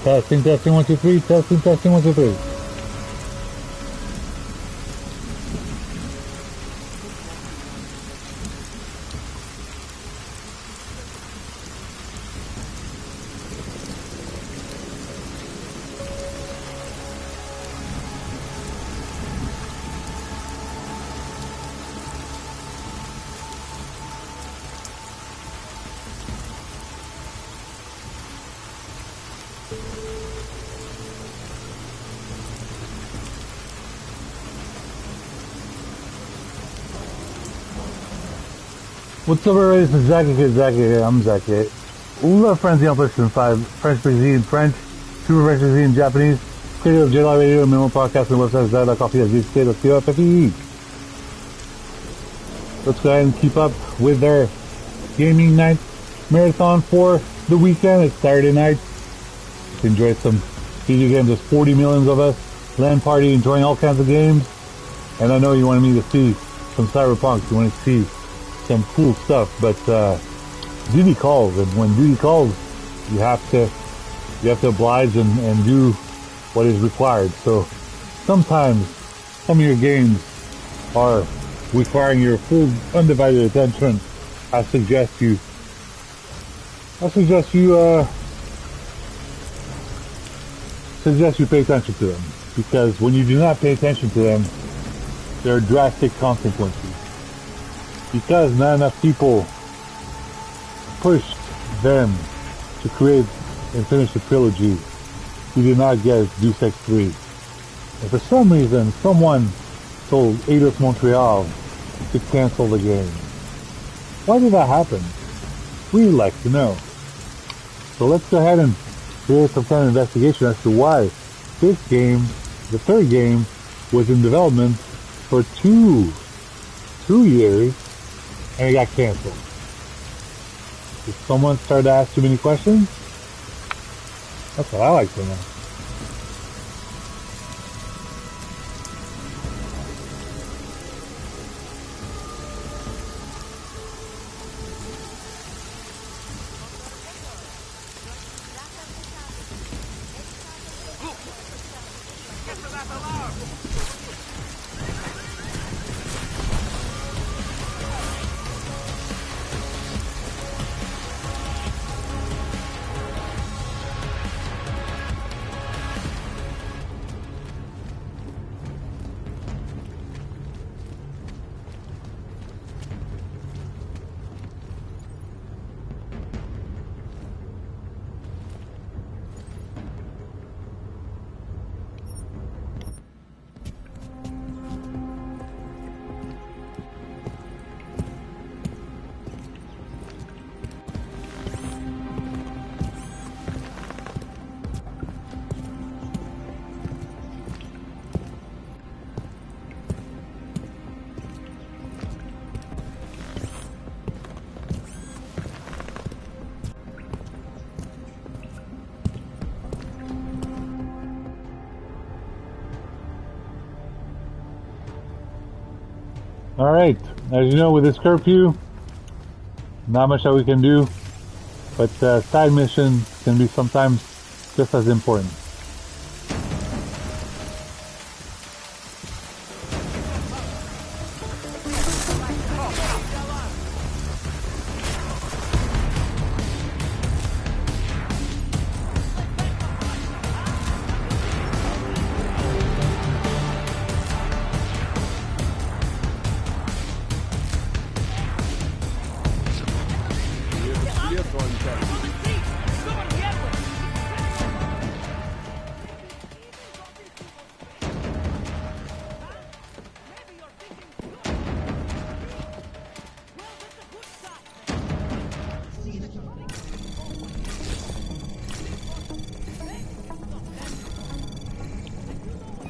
Testing, 1, 2, 3. Testing, 1, 2, 3. What's up, everybody? This is Zachy here. I'm Zachy. Love Frenzy on PlayStation 5, French Brazilian French, Super French Brazilian Japanese, creator of JLI Radio, minimum podcast, and website, Zach.coffee.gk.co.pe. Let's go ahead and keep up with our gaming night marathon for the weekend. It's Saturday night. Let's enjoy some video games. There's 40 million of us. LAN party, enjoying all kinds of games. And I know you wanted me to see some Cyberpunk. You want to see some cool stuff, but duty calls, and when duty calls, you have to oblige and do what is required. So sometimes some of your games are requiring your full undivided attention. I suggest you pay attention to them, because when you do not pay attention to them, there are drastic consequences. Because not enough people pushed them to create and finish the trilogy, we did not get DeusEx 3. And for some reason, someone told Eidos Montreal to cancel the game. Why did that happen? We'd like to know. So let's go ahead and create some kind of investigation as to why this game, the third game, was in development for two years, and it got canceled. Did someone start to ask too many questions? That's what I like to know. Alright, as you know, with this curfew, not much that we can do, but side missions can be sometimes just as important.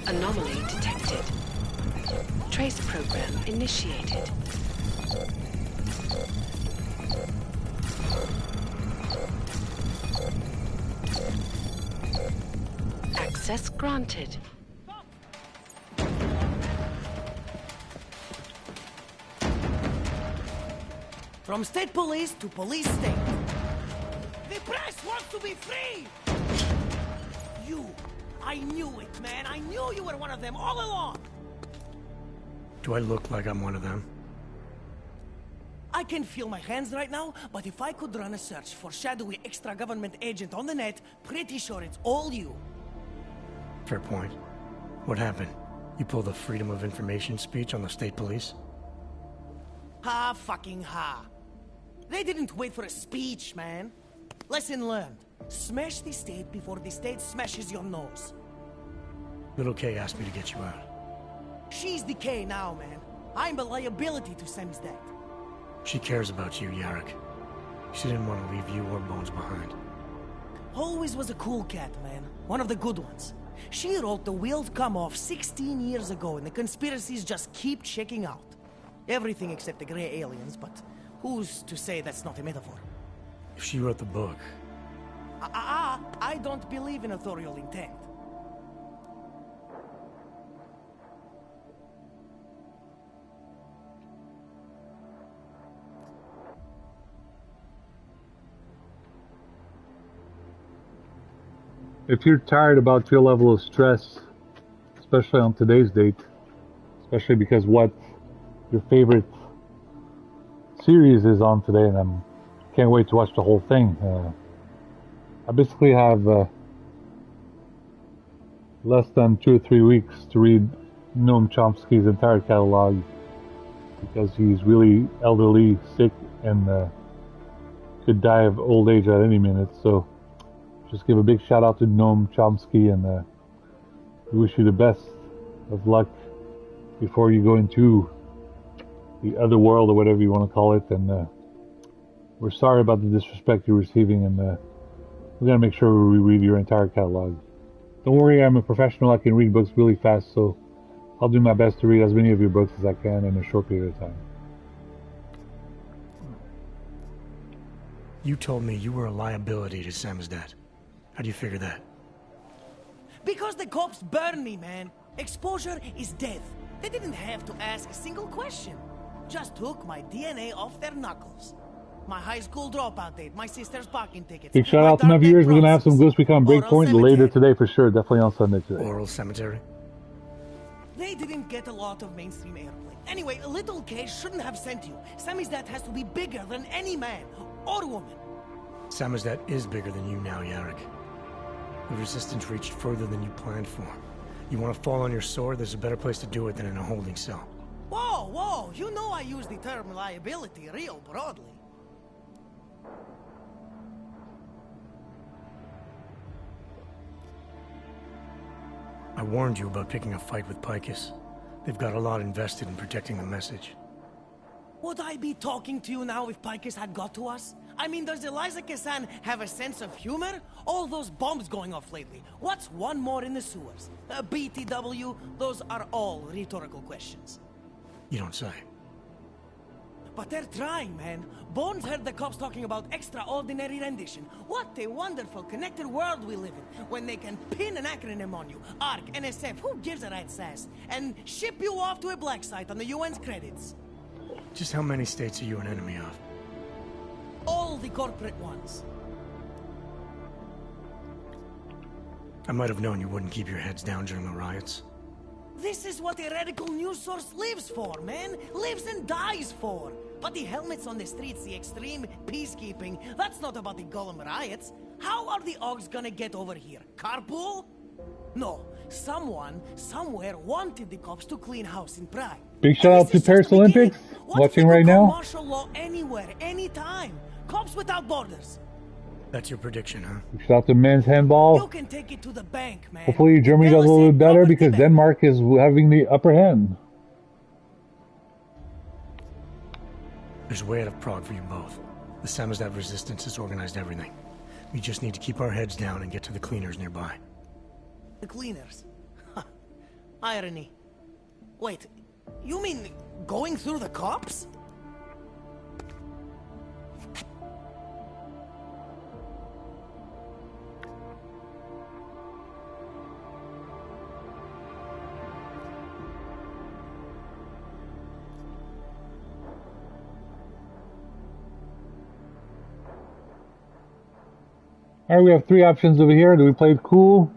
Anomaly detected. Trace program initiated. Access granted. From state police to police state. The press wants to be free! I knew it, man. I knew you were one of them all along. Do I look like I'm one of them? I can feel my hands right now, but if I could run a search for shadowy extra-government agent on the net, pretty sure it's all you. Fair point. What happened? You pulled a Freedom of Information speech on the state police? Ha fucking ha. They didn't wait for a speech, man. Lesson learned. Smash the state before the state smashes your nose. Little K asked me to get you out. She's the K now, man. I'm a liability to Sam's dad. She cares about you, Yarrick. She didn't want to leave you or Bones behind. Always was a cool cat, man. One of the good ones. She wrote The Wheels Come Off 16 years ago, and the conspiracies just keep checking out. Everything except the gray aliens, but who's to say that's not a metaphor? If she wrote the book... I don't believe in authorial intent. If you're tired about your level of stress, especially on today's date, especially because what your favorite series is on today, and I can't wait to watch the whole thing. I basically have less than 2 or 3 weeks to read Noam Chomsky's entire catalog because he's really elderly, sick, and could die of old age at any minute. So just give a big shout out to Noam Chomsky, and we wish you the best of luck before you go into the other world, or whatever you want to call it. And we're sorry about the disrespect you're receiving, and we're going to make sure we read your entire catalog. Don't worry, I'm a professional. I can read books really fast, so I'll do my best to read as many of your books as I can in a short period of time. You told me you were a liability to Sam's dad. How do you figure that? Because the cops burn me, man. Exposure is death. They didn't have to ask a single question. Just took my DNA off their knuckles. My high school dropout date, my sister's parking tickets. Big shout out to my viewers. We're going to have some Ghost Recon Breakpoint later today for sure. Definitely on Sunday today. Oral Cemetery? They didn't get a lot of mainstream airplay. Anyway, Little K shouldn't have sent you. Sammy's dad has to be bigger than any man or woman. Sam's dad is bigger than you now, Yarrick. The resistance reached further than you planned for. You want to fall on your sword? There's a better place to do it than in a holding cell. Whoa, whoa, you know I use the term liability real broadly. I warned you about picking a fight with Picus. They've got a lot invested in protecting the message. Would I be talking to you now if Picus had got to us? I mean, does Eliza Kazan have a sense of humor? All those bombs going off lately. What's one more in the sewers? BTW? Those are all rhetorical questions. You don't say. But they're trying, man. Bones heard the cops talking about extraordinary rendition. What a wonderful connected world we live in, when they can pin an acronym on you. ARC, NSF, who gives a rat's ass? And ship you off to a black site on the UN's credits. Just how many states are you an enemy of? All the corporate ones. I might have known you wouldn't keep your heads down during the riots. This is what a radical news source lives for, man. Lives and dies for. But the helmets on the streets, the extreme peacekeeping, that's not about the Golem riots. How are the Augs gonna get over here? Carpool? No. Someone, somewhere wanted the cops to clean house in Prague. Big shout out to Paris Olympics. Watching right now. Martial law anywhere, anytime. Cops without borders. That's your prediction, huh? Big shout out to men's handball. You can take it to the bank, man. Hopefully Germany does a little bit better because Denmark is having the upper hand. There's a way out of Prague for you both. The Samizdat resistance has organized everything. We just need to keep our heads down and get to the cleaners nearby. The cleaners? Irony. Wait, you mean going through the cops? Alright, we have 3 options over here. Do we play it cool?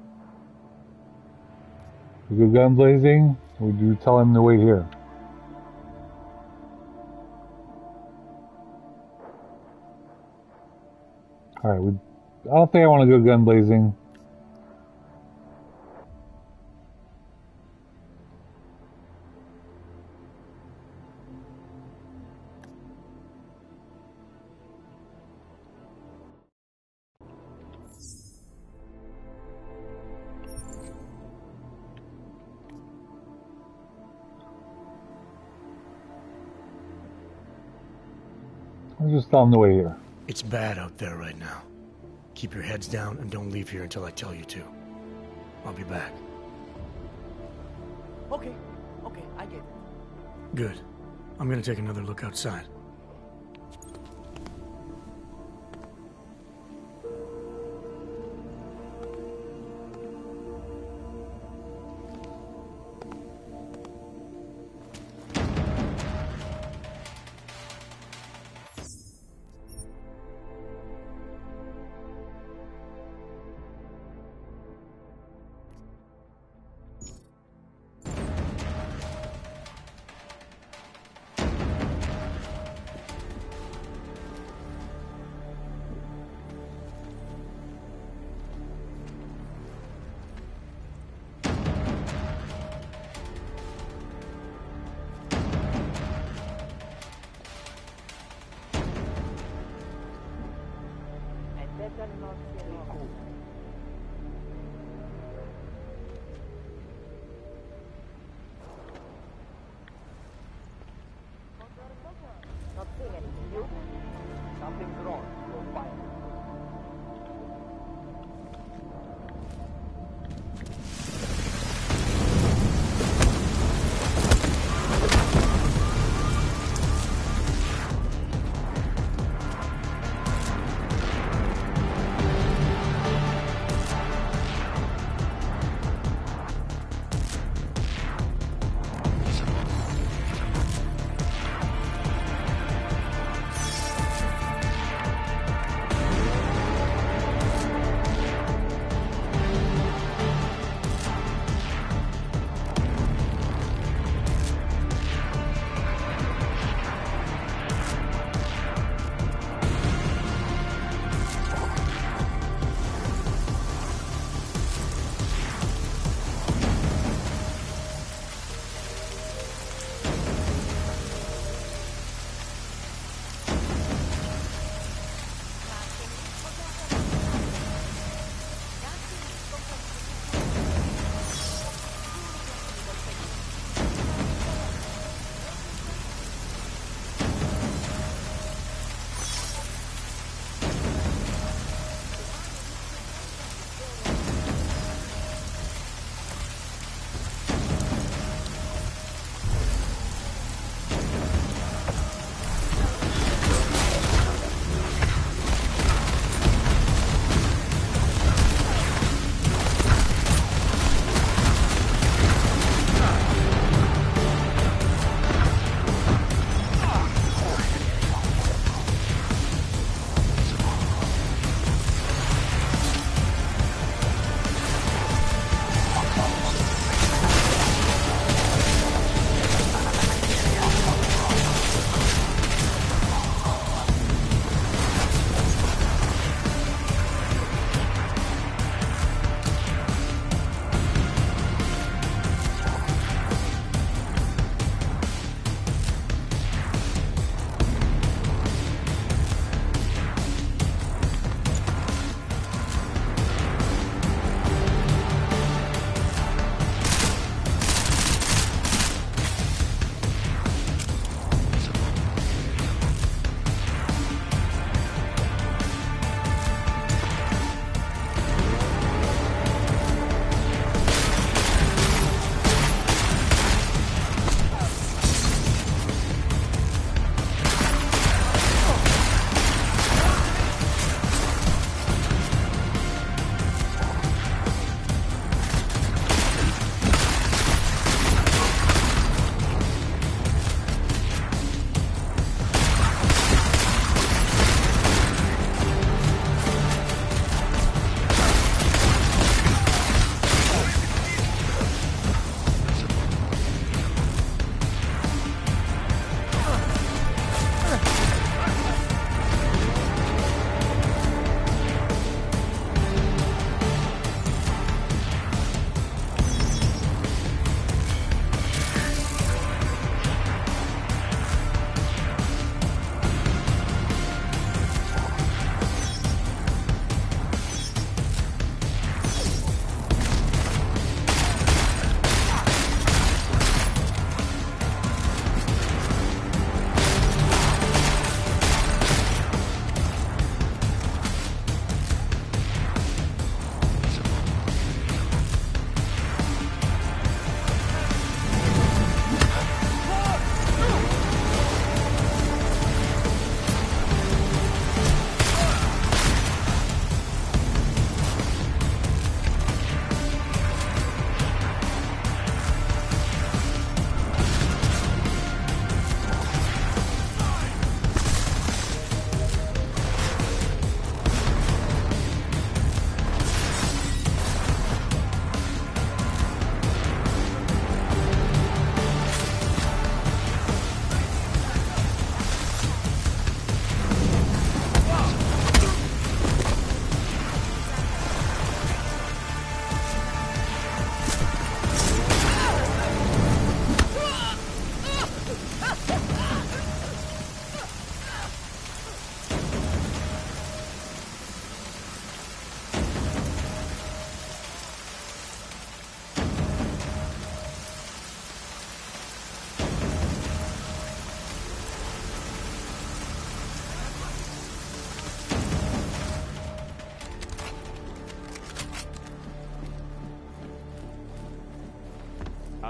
We go gun blazing, or do you tell him to wait here? Alright, I don't think I want to go gun blazing. I'll just tell him to wait here. It's bad out there right now. Keep your heads down and don't leave here until I tell you to. I'll be back. Okay, I get it. Good. I'm gonna take another look outside.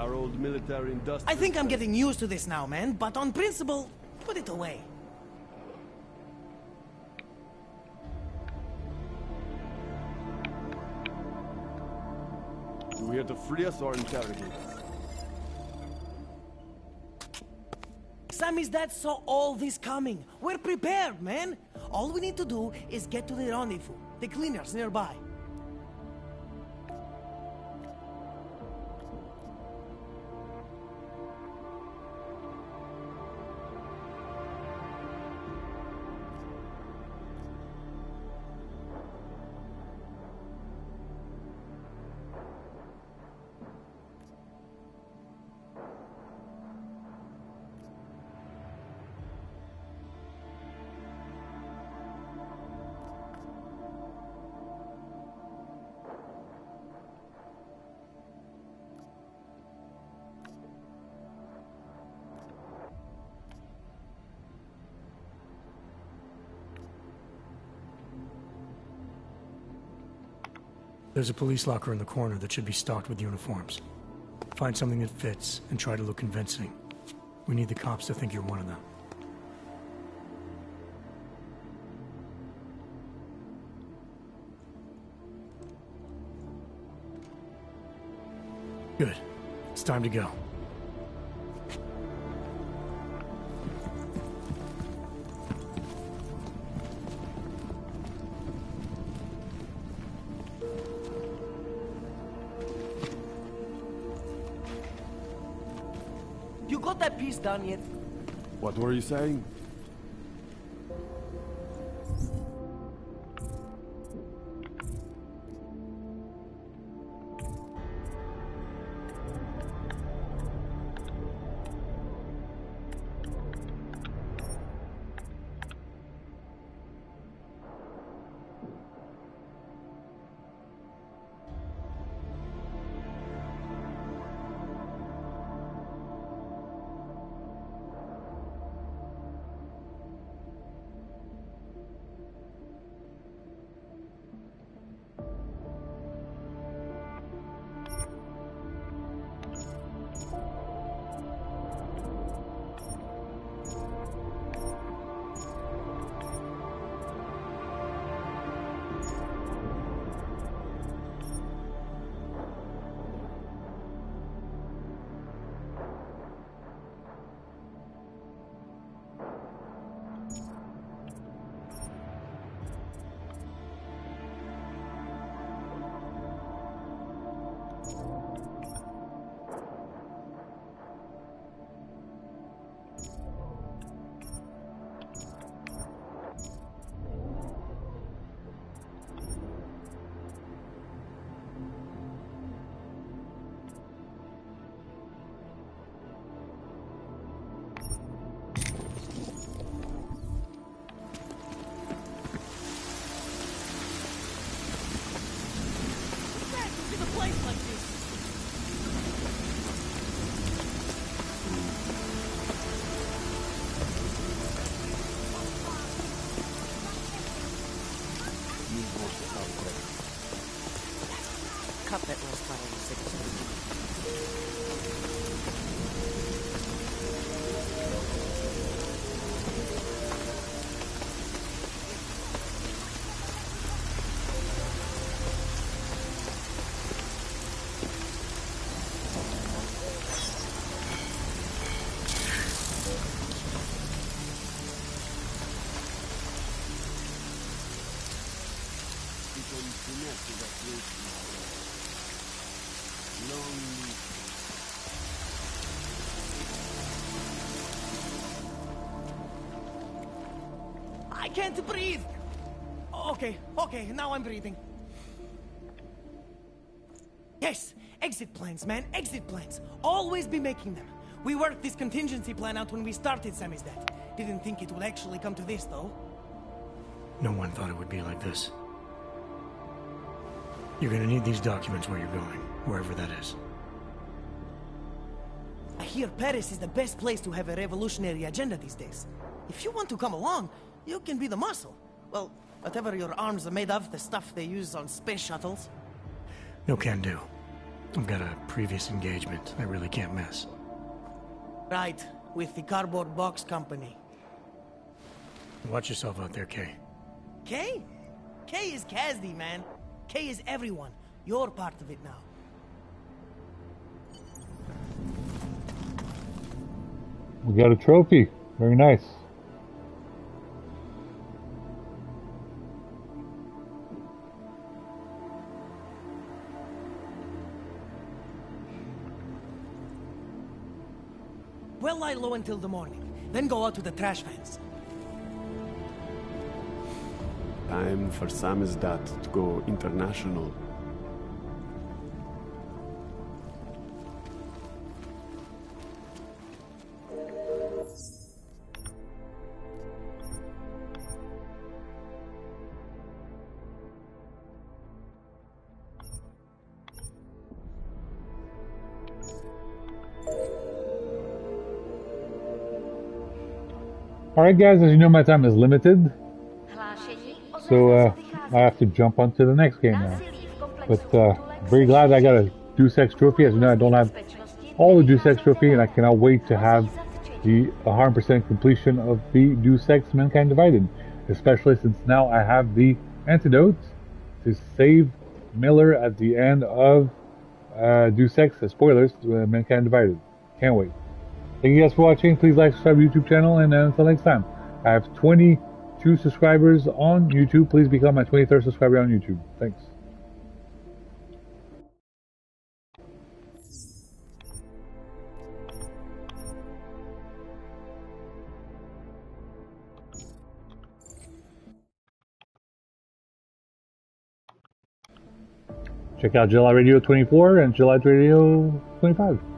Our old military industrial... I think I'm getting used to this now, man, but on principle, put it away. You here to free us or interrogate us? Sammy's dad saw all this coming. We're prepared, man. All we need to do is get to the rendezvous. The cleaners nearby. There's a police locker in the corner that should be stocked with uniforms. Find something that fits and try to look convincing. We need the cops to think you're one of them. Good. It's time to go. You got that piece done yet? What were you saying? Cut that last part on the second. I can't breathe! Okay, now I'm breathing. Yes! Exit plans, man, exit plans. Always be making them. We worked this contingency plan out when we started Sammy's death. Didn't think it would actually come to this, though. No one thought it would be like this. You're gonna need these documents where you're going, wherever that is. I hear Paris is the best place to have a revolutionary agenda these days. If you want to come along, you can be the muscle. Well, whatever your arms are made of, the stuff they use on space shuttles. No can do. I've got a previous engagement I really can't miss. Right, with the cardboard box company. Watch yourself out there, Kay. Kay? Kay is Casdy, man. Kay is everyone. You're part of it now. We got a trophy. Very nice. We'll lie low until the morning, then go out to the trash cans. Time for Samizdat to go international. Alright guys, as you know my time is limited, so I have to jump onto the next game now. But very glad I got a DeusEx trophy. As you know, I don't have all the DeusEx trophy, and I cannot wait to have the 100% completion of the DeusEx Mankind Divided, especially since now I have the antidote to save Miller at the end of DeusEx, spoilers, Mankind Divided. Can't wait. Thank you guys for watching. Please like, subscribe to the YouTube channel, and until next time. I have 22 subscribers on YouTube. Please become my 23rd subscriber on YouTube. Thanks. Check out July Radio 24 and July Radio 25.